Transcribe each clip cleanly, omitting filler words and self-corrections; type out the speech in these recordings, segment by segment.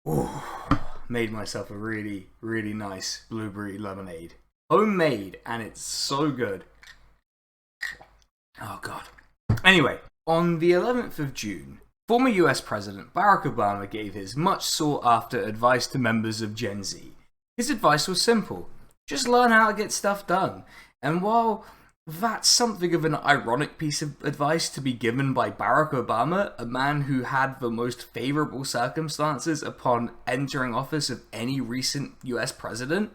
Ooh, made myself a really nice blueberry lemonade. Homemade, and it's so good. Oh god. Anyway, on the 11th of June, former US President Barack Obama gave his much sought after advice to members of Gen Z. His advice was simple: just learn how to get stuff done. And while that's something of an ironic piece of advice to be given by Barack Obama, a man who had the most favourable circumstances upon entering office of any recent US president,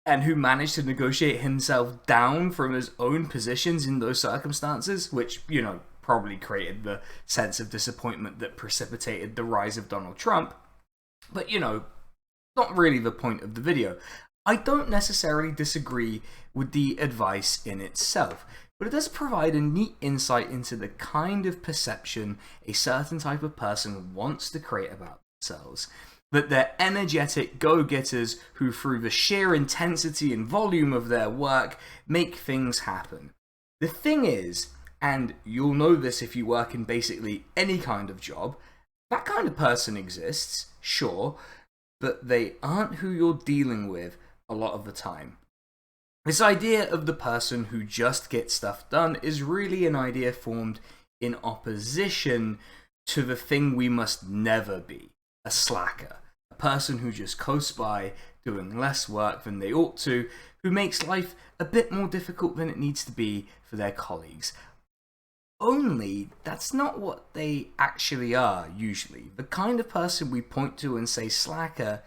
and who managed to negotiate himself down from his own positions in those circumstances, which, probably created the sense of disappointment that precipitated the rise of Donald Trump. But, not really the point of the video. I don't necessarily disagree with the advice in itself, but it does provide a neat insight into the kind of perception a certain type of person wants to create about themselves. That they're energetic go-getters who, through the sheer intensity and volume of their work, make things happen. The thing is, and you'll know this if you work in basically any kind of job, that kind of person exists, sure, but they aren't who you're dealing with a lot of the time. This idea of the person who just gets stuff done is really an idea formed in opposition to the thing we must never be: a slacker. A person who just coasts by, doing less work than they ought to, who makes life a bit more difficult than it needs to be for their colleagues. Only, that's not what they actually are, usually. The kind of person we point to and say slacker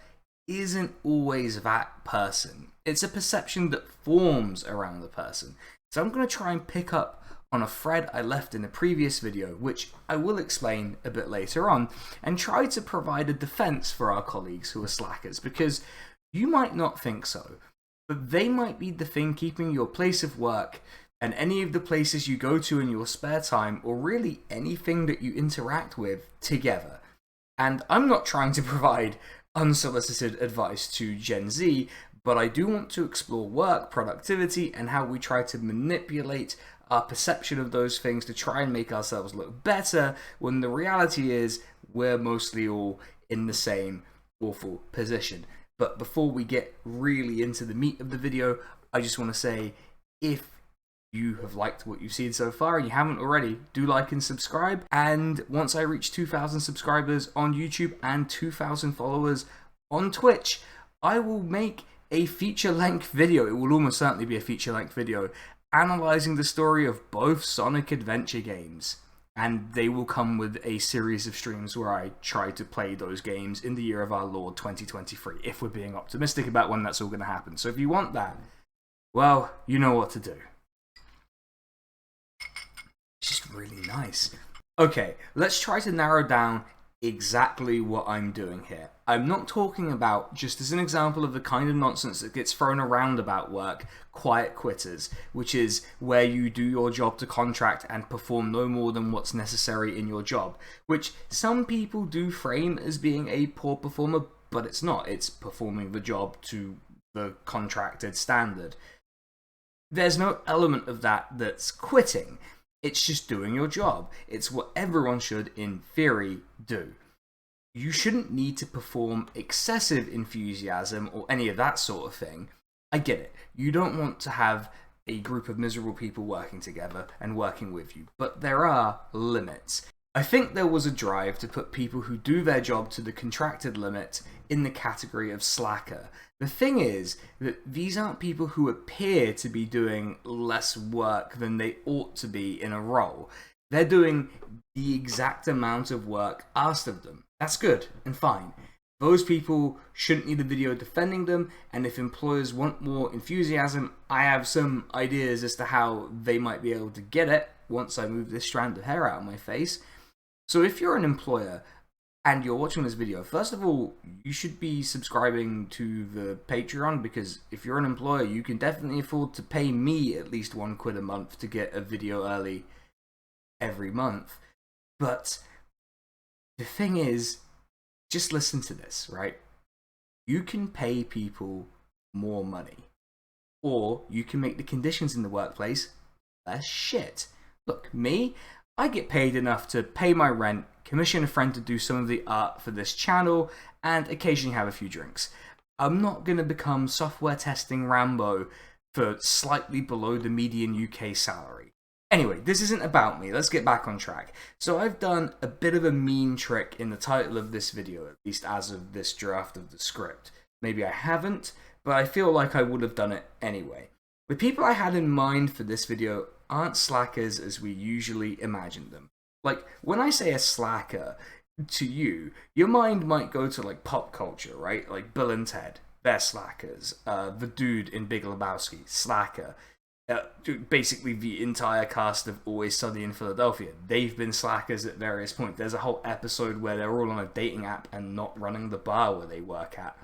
isn't always that person. It's a perception that forms around the person. So I'm going to try and pick up on a thread I left in a previous video, which I will explain a bit later on, and try to provide a defense for our colleagues who are slackers, because you might not think so, but they might be the thing keeping your place of work and any of the places you go to in your spare time, or really anything that you interact with, together. And I'm not trying to provide unsolicited advice to Gen Z, but I do want to explore work, productivity, and how we try to manipulate our perception of those things to try and make ourselves look better, when the reality is we're mostly all in the same awful position. But before we get really into the meat of the video, I just want to say, if you have liked what you've seen so far and you haven't already, do like and subscribe. And once I reach 2,000 subscribers on YouTube and 2,000 followers on Twitch, I will make a feature-length video. It will almost certainly be a feature-length video analyzing the story of both Sonic Adventure games. And they will come with a series of streams where I try to play those games in the year of our Lord 2023, if we're being optimistic about when that's all going to happen. So if you want that, well, you know what to do. It's just really nice. Okay, let's try to narrow down exactly what I'm doing here. I'm not talking about, just as an example of the kind of nonsense that gets thrown around about work, quiet quitters, which is where you do your job to contract and perform no more than what's necessary in your job, which some people do frame as being a poor performer, but it's not. It's performing the job to the contracted standard. There's no element of that that's quitting. It's just doing your job. It's what everyone should, in theory, do. You shouldn't need to perform excessive enthusiasm or any of that sort of thing. I get it. You don't want to have a group of miserable people working together and working with you, but there are limits. I think there was a drive to put people who do their job to the contracted limit in the category of slacker. The thing is that these aren't people who appear to be doing less work than they ought to be in a role. They're doing the exact amount of work asked of them. That's good and fine. Those people shouldn't need a video defending them, and if employers want more enthusiasm, I have some ideas as to how they might be able to get it once I move this strand of hair out of my face. So if you're an employer and you're watching this video, first of all, you should be subscribing to the Patreon, because if you're an employer, you can definitely afford to pay me at least £1 a month to get a video early every month. But the thing is, just listen to this, right? You can pay people more money, or you can make the conditions in the workplace less shit. Look, me, I get paid enough to pay my rent, commission a friend to do some of the art for this channel, and occasionally have a few drinks. I'm not going to become software testing Rambo for slightly below the median UK salary. Anyway, this isn't about me, let's get back on track. So I've done a bit of a mean trick in the title of this video, at least as of this draft of the script. Maybe I haven't, but I feel like I would have done it anyway. The people I had in mind for this video aren't slackers as we usually imagine them. Like, when I say a slacker, to you, your mind might go to like pop culture, right? Like Bill and Ted, they're slackers. The dude in Big Lebowski, slacker. Basically the entire cast of Always Sunny in Philadelphia, they've been slackers at various points. There's a whole episode where they're all on a dating app and not running the bar where they work at.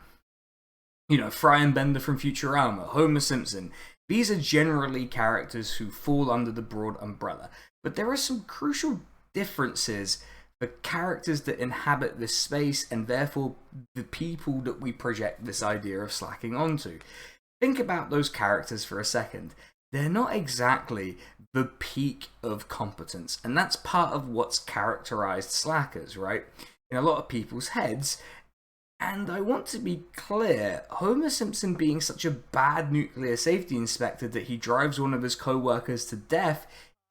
You know, Fry and Bender from Futurama, Homer Simpson. These are generally characters who fall under the broad umbrella. But there are some crucial differences for characters that inhabit this space and therefore the people that we project this idea of slacking onto. Think about those characters for a second. They're not exactly the peak of competence, and that's part of what's characterized slackers, right? In a lot of people's heads. And I want to be clear, Homer Simpson being such a bad nuclear safety inspector that he drives one of his co-workers to death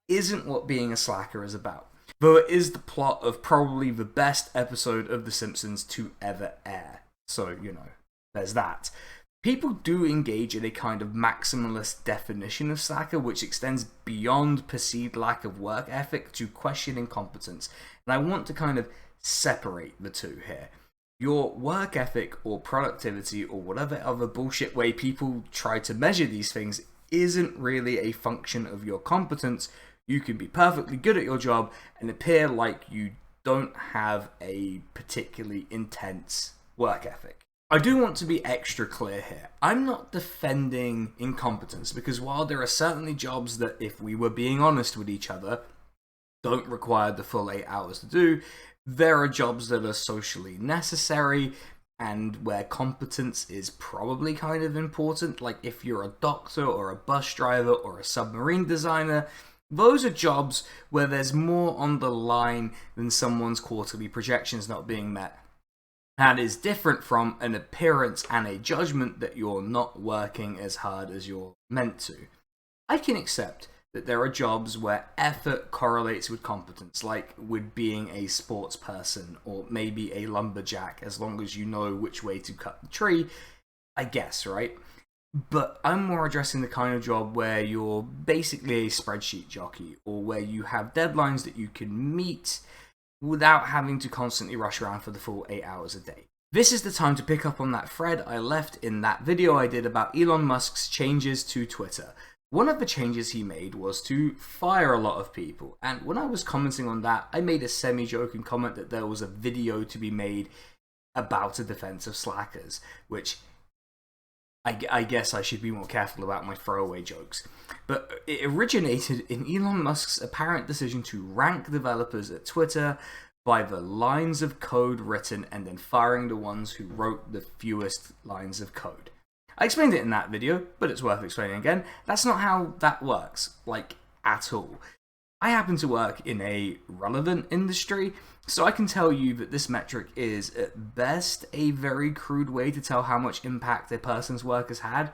isn't what being a slacker is about. Though it is the plot of probably the best episode of The Simpsons to ever air. So, you know, there's that. People do engage in a kind of maximalist definition of slacker, which extends beyond perceived lack of work ethic to questioning competence. And I want to kind of separate the two here. Your work ethic or productivity or whatever other bullshit way people try to measure these things isn't really a function of your competence. You can be perfectly good at your job and appear like you don't have a particularly intense work ethic. I do want to be extra clear here. I'm not defending incompetence, because while there are certainly jobs that, if we were being honest with each other, don't require the full 8 hours to do, there are jobs that are socially necessary and where competence is probably kind of important. Like if you're a doctor or a bus driver or a submarine designer, those are jobs where there's more on the line than someone's quarterly projections not being met. That is different from an appearance and a judgment that you're not working as hard as you're meant to. I can accept that there are jobs where effort correlates with competence, like with being a sports person or maybe a lumberjack, as long as you know which way to cut the tree, I guess, right? But I'm more addressing the kind of job where you're basically a spreadsheet jockey, or where you have deadlines that you can meet without having to constantly rush around for the full 8 hours a day. This is the time to pick up on that thread I left in that video I did about Elon Musk's changes to Twitter. One of the changes he made was to fire a lot of people, and when I was commenting on that, I made a semi-joking comment that there was a video to be made about a defense of slackers, which I guess I should be more careful about my throwaway jokes. But it originated in Elon Musk's apparent decision to rank developers at Twitter by the lines of code written and then firing the ones who wrote the fewest lines of code. I explained it in that video, but it's worth explaining again. That's not how that works, like, at all. I happen to work in a relevant industry, so I can tell you that this metric is, at best, a very crude way to tell how much impact a person's work has had.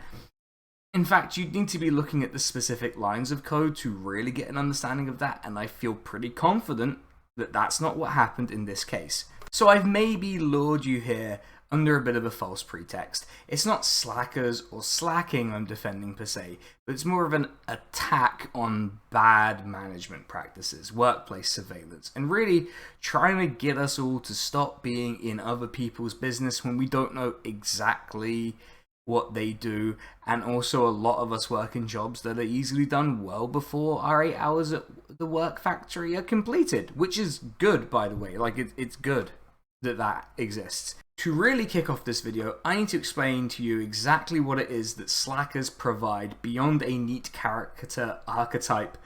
In fact, you'd need to be looking at the specific lines of code to really get an understanding of that, and I feel pretty confident that that's not what happened in this case. So I've maybe lured you here under a bit of a false pretext. It's not slackers or slacking I'm defending per se, but it's more of an attack on bad management practices, workplace surveillance, and really trying to get us all to stop being in other people's business when we don't know exactly what they do. And also a lot of us work in jobs that are easily done well before our 8 hours at the work factory are completed, which is good, by the way. Like, it's good that that exists. To really kick off this video, I need to explain to you exactly what it is that slackers provide beyond a neat character archetype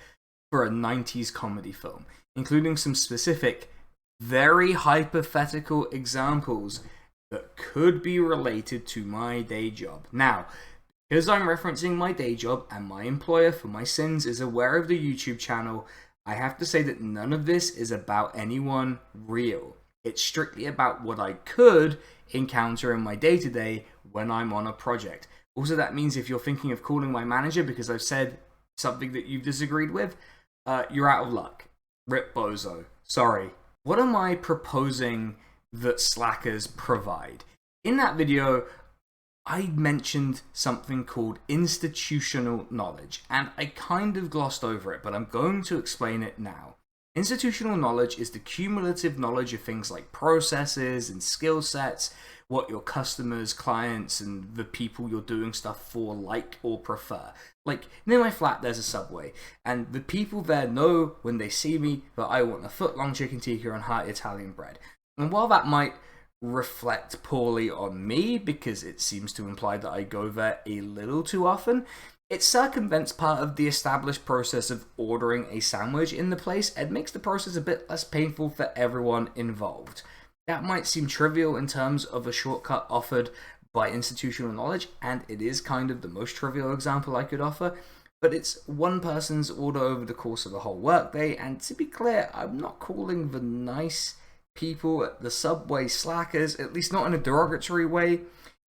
for a 90s comedy film, including some specific, very hypothetical examples that could be related to my day job. Now, because I'm referencing my day job and my employer for my sins is aware of the YouTube channel, I have to say that none of this is about anyone real. It's strictly about what I could encounter in my day-to-day when I'm on a project. Also, that means if you're thinking of calling my manager because I've said something that you've disagreed with, you're out of luck. Rip bozo. Sorry. What am I proposing that slackers provide? In that video, I mentioned something called institutional knowledge, and I kind of glossed over it, but I'm going to explain it now. Institutional knowledge is the cumulative knowledge of things like processes and skill sets, what your customers, clients, and the people you're doing stuff for like or prefer. Like, near my flat there's a Subway, and the people there know when they see me that I want a foot-long chicken tikka and hearty Italian bread. And while that might reflect poorly on me, because it seems to imply that I go there a little too often, it circumvents part of the established process of ordering a sandwich in the place and makes the process a bit less painful for everyone involved. That might seem trivial in terms of a shortcut offered by institutional knowledge, and it is kind of the most trivial example I could offer, but it's one person's order over the course of a whole workday, and to be clear, I'm not calling the nice people at the Subway slackers, at least not in a derogatory way.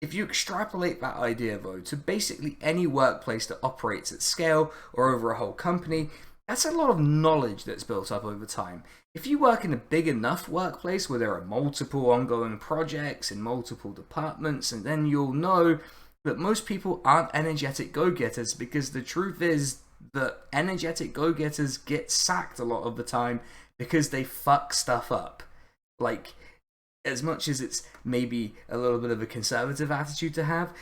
If you extrapolate that idea, though, to basically any workplace that operates at scale or over a whole company, that's a lot of knowledge that's built up over time. If you work in a big enough workplace where there are multiple ongoing projects in multiple departments, and then you'll know that most people aren't energetic go-getters, because the truth is that energetic go-getters get sacked a lot of the time because they fuck stuff up. Like, as much as it's maybe a little bit of a conservative attitude to have,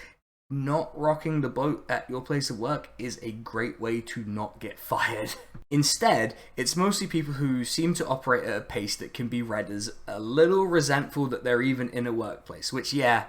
not rocking the boat at your place of work is a great way to not get fired. Instead, it's mostly people who seem to operate at a pace that can be read as a little resentful that they're even in a workplace, which, yeah,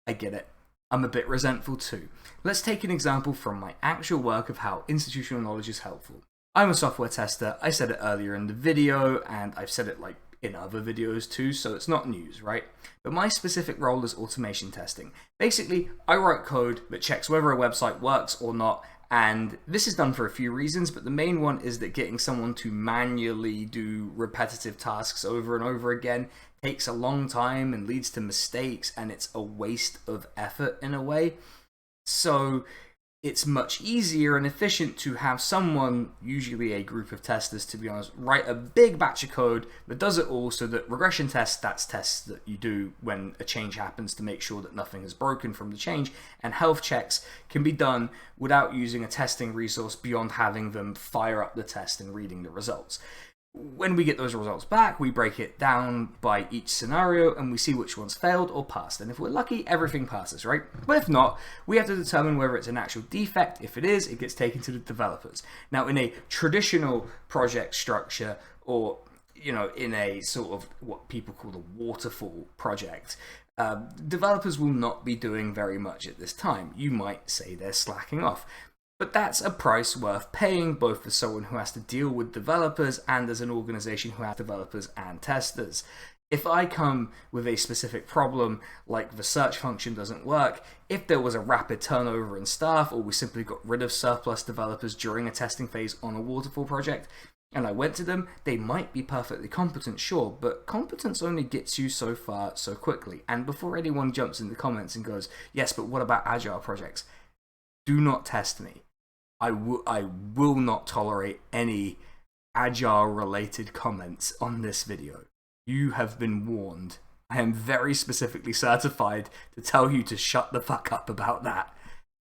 I get it. I'm a bit resentful too. Let's take an example from my actual work of how institutional knowledge is helpful. I'm a software tester. I said it earlier in the video, and I've said it like in other videos too, so it's not news, right? But my specific role is automation testing. Basically, I write code that checks whether a website works or not, and this is done for a few reasons, but the main one is that getting someone to manually do repetitive tasks over and over again takes a long time and leads to mistakes, and it's a waste of effort in a way. So it's much easier and efficient to have someone, usually a group of testers to be honest, write a big batch of code that does it all, so that regression tests, that's tests that you do when a change happens to make sure that nothing is broken from the change, and health checks can be done without using a testing resource beyond having them fire up the test and reading the results. When we get those results back, we break it down by each scenario and we see which ones failed or passed. And if we're lucky, everything passes, right? But if not, we have to determine whether it's an actual defect. If it is, it gets taken to the developers. Now, in a traditional project structure, or in a sort of what people call a waterfall project, developers will not be doing very much at this time. You might say they're slacking off. But that's a price worth paying, both for someone who has to deal with developers and as an organization who has developers and testers. If I come with a specific problem, like the search function doesn't work, if there was a rapid turnover in staff, or we simply got rid of surplus developers during a testing phase on a waterfall project, and I went to them, they might be perfectly competent, sure, but competence only gets you so far so quickly. And before anyone jumps in the comments and goes, yes, but what about agile projects? Do not test me. I will not tolerate any agile-related comments on this video. You have been warned. I am very specifically certified to tell you to shut the fuck up about that.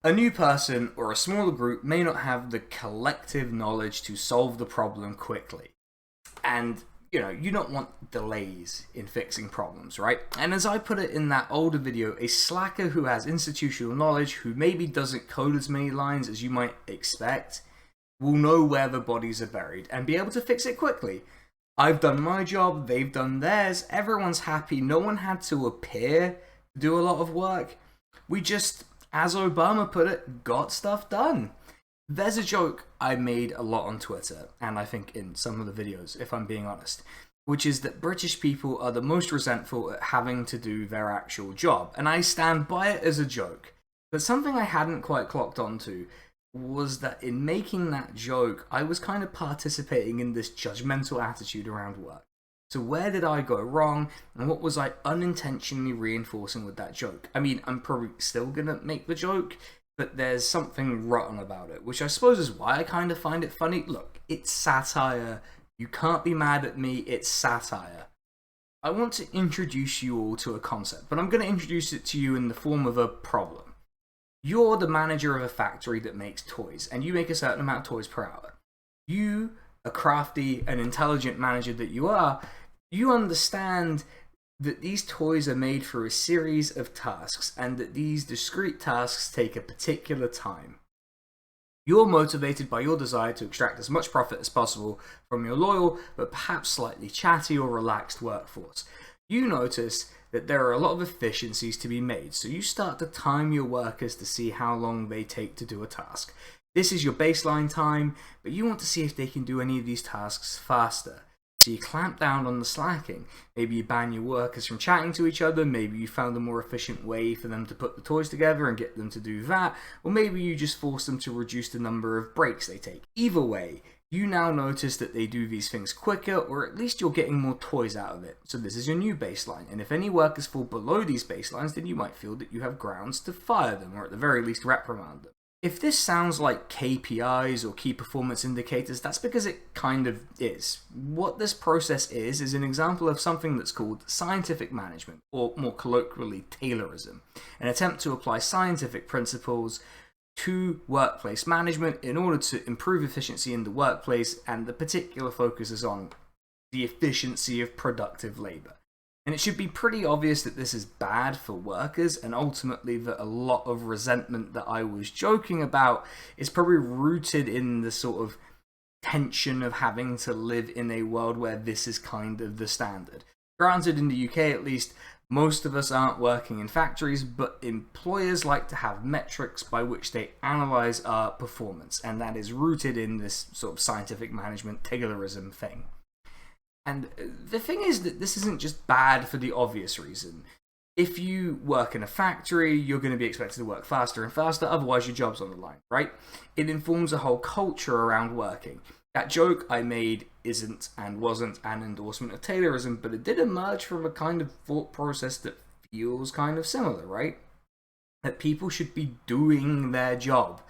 A new person or a smaller group may not have the collective knowledge to solve the problem quickly. And you don't want delays in fixing problems, right? And as I put it in that older video, a slacker who has institutional knowledge, who maybe doesn't code as many lines as you might expect, will know where the bodies are buried and be able to fix it quickly. I've done my job, they've done theirs, everyone's happy, no one had to appear to do a lot of work. We just, as Obama put it, got stuff done. There's a joke I made a lot on Twitter, and I think in some of the videos, if I'm being honest, which is that British people are the most resentful at having to do their actual job, and I stand by it as a joke. But something I hadn't quite clocked onto was that in making that joke, I was kind of participating in this judgmental attitude around work. So where did I go wrong, and what was I unintentionally reinforcing with that joke? I mean, I'm probably still gonna make the joke, but there's something rotten about it, which I suppose is why I kind of find it funny. Look, it's satire. You can't be mad at me, it's satire. I want to introduce you all to a concept, but I'm going to introduce it to you in the form of a problem. You're the manager of a factory that makes toys, and you make a certain amount of toys per hour. You, a crafty and intelligent manager that you are, you understand that these toys are made for a series of tasks, and that these discrete tasks take a particular time. You're motivated by your desire to extract as much profit as possible from your loyal, but perhaps slightly chatty or relaxed workforce. You notice that there are a lot of efficiencies to be made, so you start to time your workers to see how long they take to do a task. This is your baseline time, but you want to see if they can do any of these tasks faster. So you clamp down on the slacking. Maybe you ban your workers from chatting to each other, maybe you found a more efficient way for them to put the toys together and get them to do that, or maybe you just force them to reduce the number of breaks they take. Either way, you now notice that they do these things quicker, or at least you're getting more toys out of it. So this is your new baseline, and if any workers fall below these baselines, then you might feel that you have grounds to fire them, or at the very least reprimand them. If this sounds like KPIs or key performance indicators, that's because it kind of is. What this process is an example of something that's called scientific management, or more colloquially, Taylorism, an attempt to apply scientific principles to workplace management in order to improve efficiency in the workplace, and the particular focus is on the efficiency of productive labor. And it should be pretty obvious that this is bad for workers, and ultimately that a lot of resentment that I was joking about is probably rooted in the sort of tension of having to live in a world where this is kind of the standard. Granted, in the UK at least, most of us aren't working in factories, but employers like to have metrics by which they analyze our performance, and that is rooted in this sort of scientific management Taylorism thing. And the thing is that this isn't just bad for the obvious reason. If you work in a factory, you're going to be expected to work faster and faster, otherwise your job's on the line, right? It informs a whole culture around working. That joke I made isn't and wasn't an endorsement of Taylorism, but it did emerge from a kind of thought process that feels kind of similar, right? That people should be doing their job,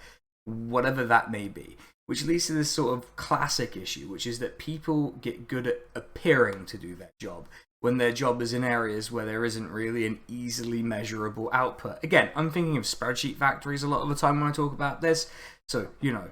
whatever that may be. Which leads to this sort of classic issue, which is that people get good at appearing to do their job when their job is in areas where there isn't really an easily measurable output. Again, I'm thinking of spreadsheet factories a lot of the time when I talk about this, so, you know,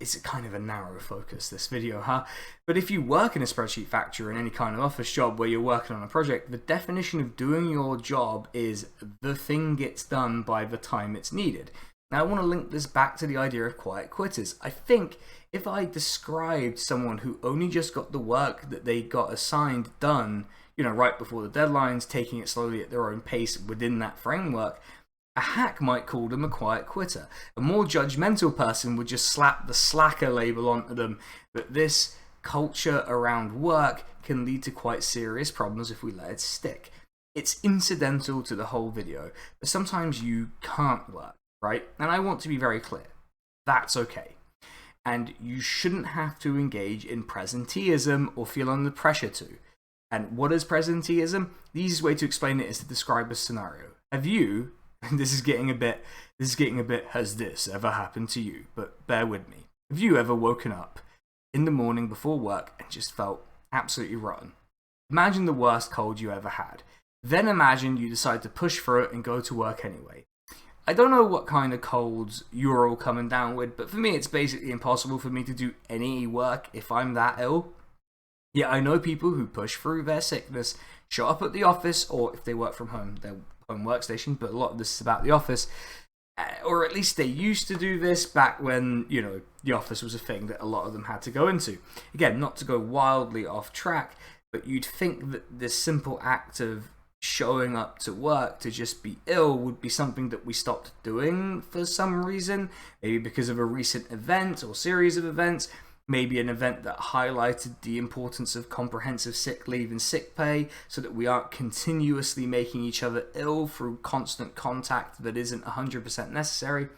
it's a kind of a narrow focus, this video, huh? But if you work in a spreadsheet factory or in any kind of office job where you're working on a project, the definition of doing your job is the thing gets done by the time it's needed. Now, I want to link this back to the idea of quiet quitters. I think if I described someone who only just got the work that they got assigned done, you know, right before the deadlines, taking it slowly at their own pace within that framework, a hack might call them a quiet quitter. A more judgmental person would just slap the slacker label onto them. But this culture around work can lead to quite serious problems if we let it stick. It's incidental to the whole video, but sometimes you can't work. Right? And I want to be very clear. That's okay. And you shouldn't have to engage in presenteeism or feel under pressure to. And what is presenteeism? The easiest way to explain it is to describe a scenario. Have you, and this is getting a bit, has this ever happened to you? But bear with me. Have you ever woken up in the morning before work and just felt absolutely rotten? Imagine the worst cold you ever had. Then imagine you decide to push through it and go to work anyway. I don't know what kind of colds you're all coming down with, but for me it's basically impossible for me to do any work if I'm that ill. Yet I know people who push through their sickness, show up at the office, or if they work from home, their home workstation, but a lot of this is about the office, or at least they used to do this back when, you know, the office was a thing that a lot of them had to go into. Again, not to go wildly off track, but you'd think that this simple act of showing up to work to just be ill would be something that we stopped doing for some reason, maybe because of a recent event or series of events, maybe an event that highlighted the importance of comprehensive sick leave and sick pay so that we aren't continuously making each other ill through constant contact that isn't 100% necessary.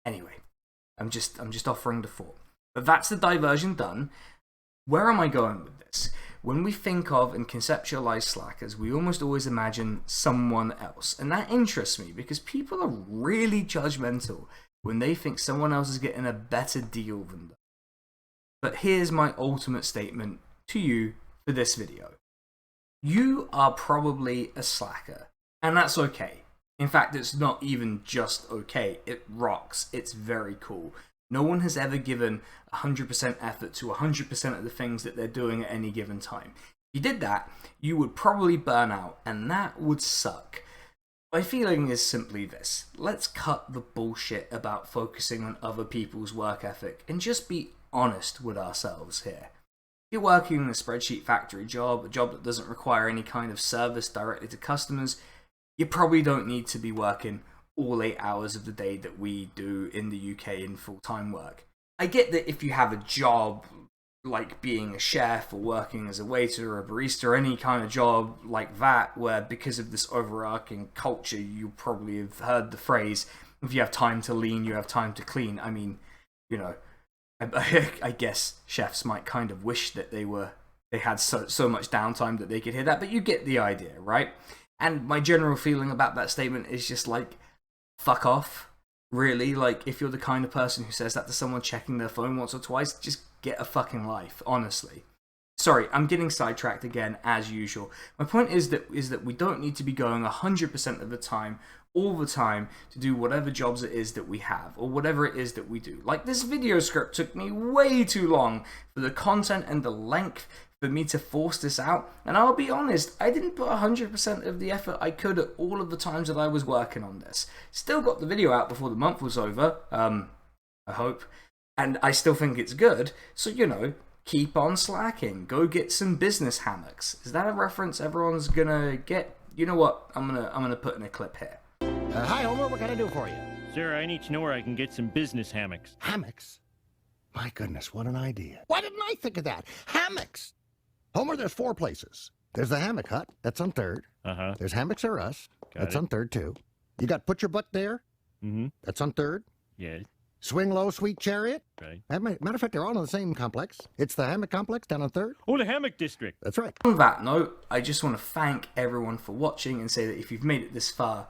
Anyway, I'm just offering the thought. But that's the diversion done. Where am I going with this? When we think of and conceptualize slackers, we almost always imagine someone else. And that interests me because people are really judgmental when they think someone else is getting a better deal than them. But here's my ultimate statement to you for this video. You are probably a slacker, and that's okay. In fact, it's not even just okay, it rocks, it's very cool. No one has ever given 100% effort to 100% of the things that they're doing at any given time. If you did that, you would probably burn out, and that would suck. My feeling is simply this. Let's cut the bullshit about focusing on other people's work ethic and just be honest with ourselves here. If you're working in a spreadsheet factory job, a job that doesn't require any kind of service directly to customers, you probably don't need to be working all 8 hours of the day that we do in the UK in full-time work. I get that if you have a job like being a chef or working as a waiter or a barista or any kind of job like that, where because of this overarching culture, you probably have heard the phrase, if you have time to lean, you have time to clean. I mean, you know, I guess chefs might kind of wish that they had so much downtime that they could hear that, but you get the idea, right? And my general feeling about that statement is just like, fuck off, really. Like, if you're the kind of person who says that to someone checking their phone once or twice, just get a fucking life, honestly. Sorry, I'm getting sidetracked again, as usual. My point is that we don't need to be going 100% of the time, all the time, to do whatever jobs it is that we have, or whatever it is that we do. Like, this video script took me way too long for the content and the length for me to force this out, and I'll be honest, I didn't put 100% of the effort I could at all of the times that I was working on this. Still got the video out before the month was over, I hope, and I still think it's good, so, you know, keep on slacking. Go get some business hammocks. Is that a reference everyone's gonna get? You know what? I'm gonna put in a clip here. Hi, Homer. What can I do for you? Sir, I need to know where I can get some business hammocks. Hammocks? My goodness, what an idea. Why didn't I think of that? Hammocks! Homer, there's 4 places. There's the Hammock Hut. That's on 3rd. Uh-huh. There's Hammocks R Us. That's it. on 3rd, too. You got Put Your Butt There. Mm-hmm. That's on 3rd. Yeah. Swing Low, Sweet Chariot. Right. Matter of fact, they're all in the same complex. It's the Hammock Complex down on 3rd. Oh, the Hammock District. That's right. On that note, I just want to thank everyone for watching and say that if you've made it this far,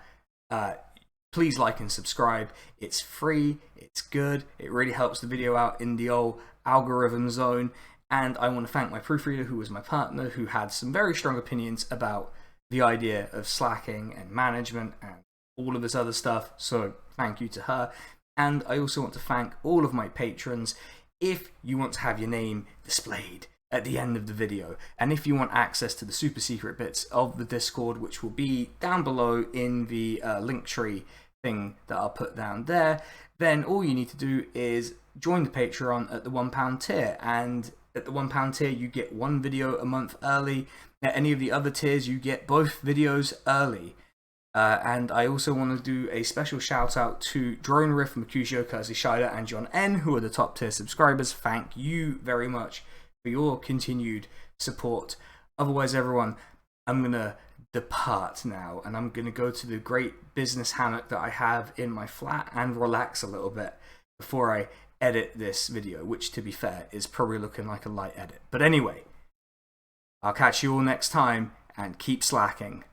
please like and subscribe. It's free, it's good, it really helps the video out in the old algorithm zone. And I want to thank my proofreader, who was my partner, who had some very strong opinions about the idea of slacking and management and all of this other stuff. So thank you to her. And I also want to thank all of my patrons. If you want to have your name displayed at the end of the video, and if you want access to the super secret bits of the Discord, which will be down below in the link tree thing that I'll put down there, then all you need to do is join the Patreon at the £1 tier. And at the £1 tier, you get 1 video a month early. At any of the other tiers, you get both videos early. And I also want to do a special shout out to Drone Riff, Mercutio, Kersey Scheider, and John N, who are the top tier subscribers. Thank you very much for your continued support. Otherwise, everyone, I'm going to depart now, and I'm going to go to the great business hammock that I have in my flat and relax a little bit before I edit this video, which, to be fair, is probably looking like a light edit. But anyway, I'll catch you all next time, and keep slacking.